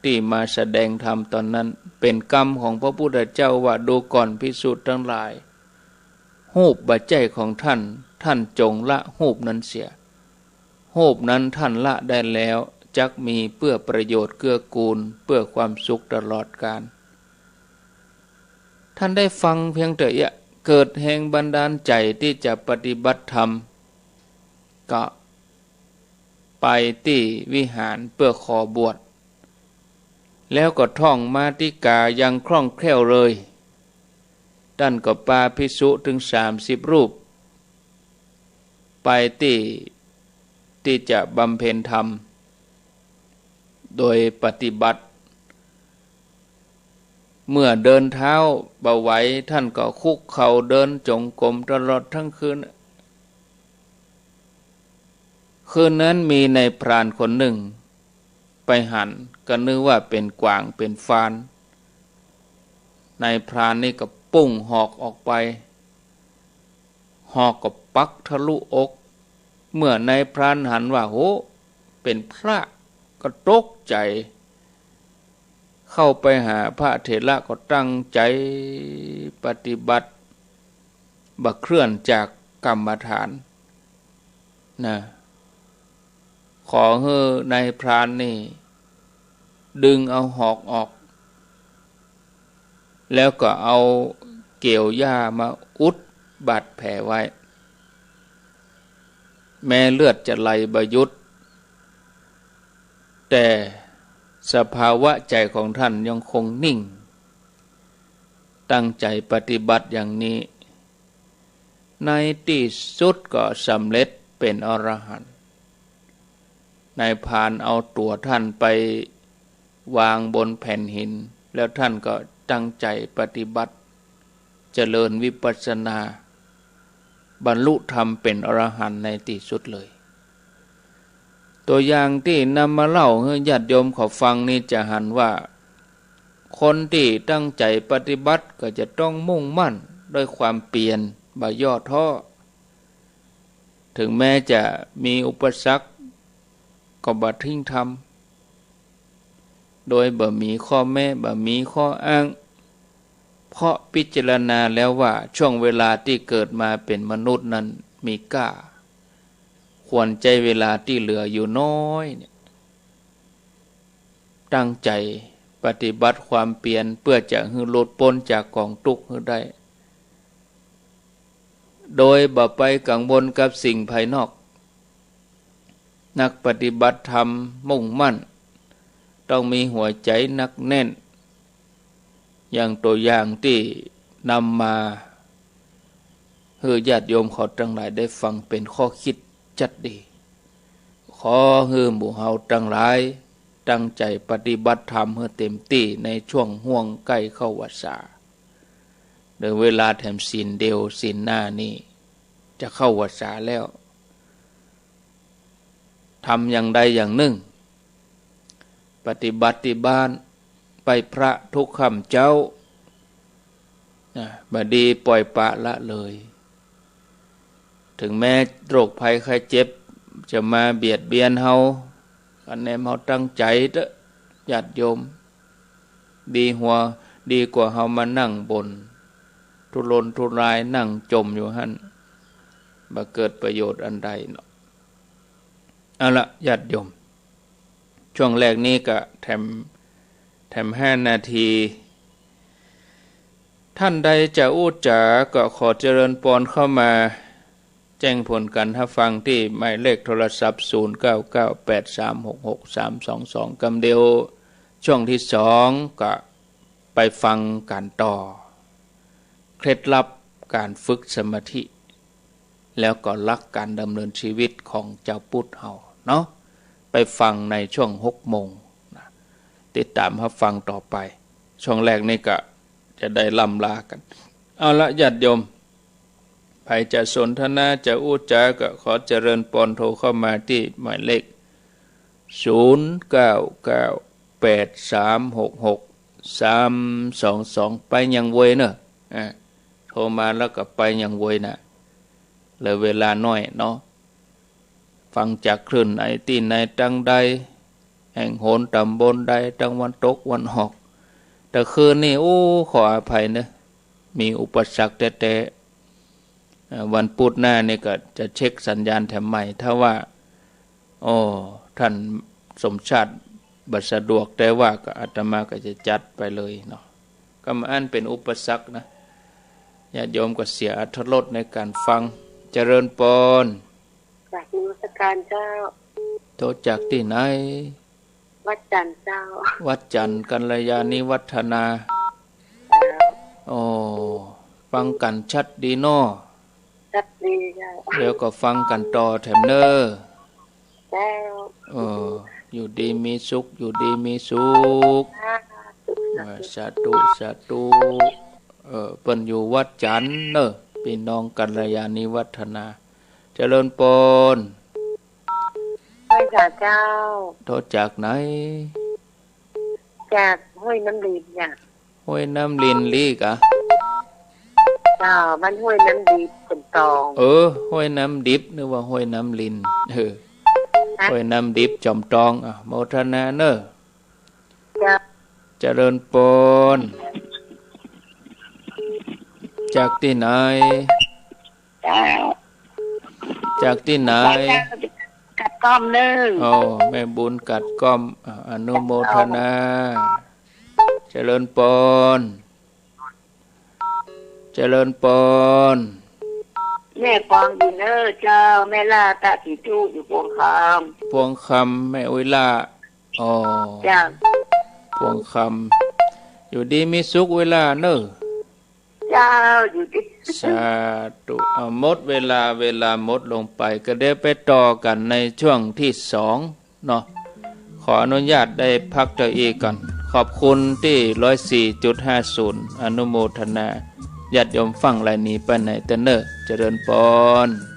ที่มาแสดงธรรมตอนนั้นเป็นกรรมของพระพุทธเจ้าว่าดูก่อนภิกษุทั้งหลายหูปบัจจัยของท่านจงละหูปนั้นเสียหูปนั้นท่านละได้แล้วจักมีเพื่อประโยชน์เกื้อกูลเพื่อความสุขตลอดกาลท่านได้ฟังเพียงแต่เกิดแห่งบันดาลใจที่จะปฏิบัติธรรมก็ไปที่วิหารเพื่อขอบวชแล้วก็ท่องมาติกายังคล่องแคล่วเลย ท่านก็ปาภิกษุถึง30 รูปไปที่จะบำเพ็ญธรรมโดยปฏิบัติเมื่อเดินเท้าเบาไหวท่านก็คุกเข่าเดินจงกรมตลอดทั้งคืนนั้นมีในพรานคนหนึ่งไปหันก็นึกว่าเป็นกวางเป็นฟานในพรานนี่ก็ปุ้งหอกออกไปหอกก็ปักทะลุอกเมื่อในพรานหันว่าโหเป็นพระก็ตกใจเข้าไปหาพระเถระก็ตั้งใจปฏิบัติบักเคลื่อนจากกรรมฐานนะขอให้ในพรานนี่ดึงเอาหอกออกแล้วก็เอาเกี่ยวหญ้ามาอุดบาดแผลไว้แม้เลือดจะไหลบยุดแต่สภาวะใจของท่านยังคงนิ่งตั้งใจปฏิบัติอย่างนี้ในที่สุดก็สำเร็จเป็นอรหันต์นายพรานเอาตัวท่านไปวางบนแผ่นหินแล้วท่านก็ตั้งใจปฏิบัติเจริญวิปัสสนาบรรลุธรรมเป็นอรหันต์ในที่สุดเลยตัวอย่างที่นำมาเล่าให้ญาติโยมเขาฟังนี่จะหันว่าคนที่ตั้งใจปฏิบัติก็จะต้องมุ่งมั่นด้วยความเปลี่ยนบ่ย่อท้อถึงแม้จะมีอุปสรรคก็บ่ทิ้งทำโดยบ่มีข้อแม้บ่มีข้ออ้างเพราะพิจารณาแล้วว่าช่วงเวลาที่เกิดมาเป็นมนุษย์นั้นมีค่าควรใจเวลาที่เหลืออยู่น้อยเนี่ยตั้งใจปฏิบัติความเปลี่ยนเพื่อจะให้หลุดพ้นจากกองทุกข์ให้ได้โดยบ่ไปกังวลกับสิ่งภายนอกนักปฏิบัติธรรมมุ่งมั่นต้องมีหัวใจหนักแน่นอย่างตัวอย่างที่นำมาให้ญาติโยมเขาทั้งหลายได้ฟังเป็นข้อคิดจัดดีขอให้หมู่เฮาทั้งหลายตั้งใจปฏิบัติธรรมให้เต็มที่ในช่วงห่วงใกล้เข้าพรรษาโดยเวลาแถมศีลเดียวศีลหน้านี่จะเข้าพรรษาแล้วทำอย่างใดอย่างหนึ่งปฏิบัติที่บ้านไปพระทุกค่ำเจ้าบดีปล่อยปะละเลยถึงแม้โรคภัยไข้เจ็บจะมาเบียดเบียนเฮาอันแนมเฮาตั้งใจเถอะญาติโยมดีกว่าเฮามานั่งบนทุรนทุรายนั่งจมอยู่หั่นบ่เกิดประโยชน์อันใดเนาะเอาละญาติโยมช่วงแรกนี้ก็แถม5 นาทีท่านใดจะอู้จ๋าก็ขอเจริญพรเข้ามาแจ้งผลกันถ้าฟังที่หมายเลขโทรศัพท์0998366322กำเดียวช่วงที่2ก็ไปฟังการต่อเคล็ดลับการฝึกสมาธิแล้วก็หลักการดำเนินชีวิตของเจ้าพุทธเฮาเนาะไปฟังในช่วง6 โมงนะติดตามรับฟังต่อไปช่วงแรกนี่ก็จะได้ล่ำลากันเอาละญาติโยมใครจะสนทนาจะอู้จาก็ขอเจริญพรโทรเข้ามาที่หมายเลข0998366322ไปยังเวยเนอะโทรมาแล้วก็ไปยังเวยนะเหลือเวลาน้อยเนาะฟังจากคลื่นไหนที่ไหนจังใดแห่งโหนตำบลใดจังวันตกวันออกแต่คืนนี้ขออภัยนะมีอุปสรรคแต่วันพุธหน้านี่ก็จะเช็คสัญญาณแถมใหม่ถ้าว่าท่านสมชาติบัดสะดวกแต่ว่าก็อาตมาก็จะจัดไปเลยเนาะก็มาอันเป็นอุปสรรคนะญาติโยมก็เสียอรรถรสในการฟังเจริญพรจากนมัสการเจ้าโทรจากที่ไหนวัดจันทร์เจ้าวัดจันทร์กัลยาณิวัฒนา ฟังกันชัดดีเนอ ชัดดีเจ้า เดี๋ยวก็ฟังกันต่อแถมเนอ เจ้า อยู่ดีมีสุขอยู่ดีมีสุขสาธุสาธุเปิ้นอยู่วัดจันทร์เนอะพี่น้องกัลยาณิวัฒนาเจริญปน ห้วยจ่าเจ้า โทษจากไหน จากห้วยน้ำดีจ้ะ ห้วยน้ำลินลีกะ เจ้าบ้านห้วยน้ำดีเป็นตอง ห้วยน้ำดิบนึกว่าห้วยน้ำลินห้วยน้ำดิบจอมตองโมทนาเนอะ เจ้า เจริญปนจากที่ไหน เจ้า จากที่ไหน กัดก้อมหนึ่ง แม่บุญกัดก้อมอนุโมทนาเจริญปนเจริญปน แม่ฟองอยู่เนอเจ้าแม่ลาตาสีจูอยู่พวงค พวงคำแม่อุยล่า ำเจ้า พวงคำอยู่ดีมีสุขเวลาเนอะ เจ้าอยู่ที่ สาธุหมดเวลาหมดลงไปก็ได้ไปต่อกันในช่วงที่2เนาะขออนุญาตได้พักตัวอีกก่อนขอบคุณที่ 104.50 อนุโมทนาญาติโยมฟังรายนี้ไปไหนแต่เนอะเจริญปน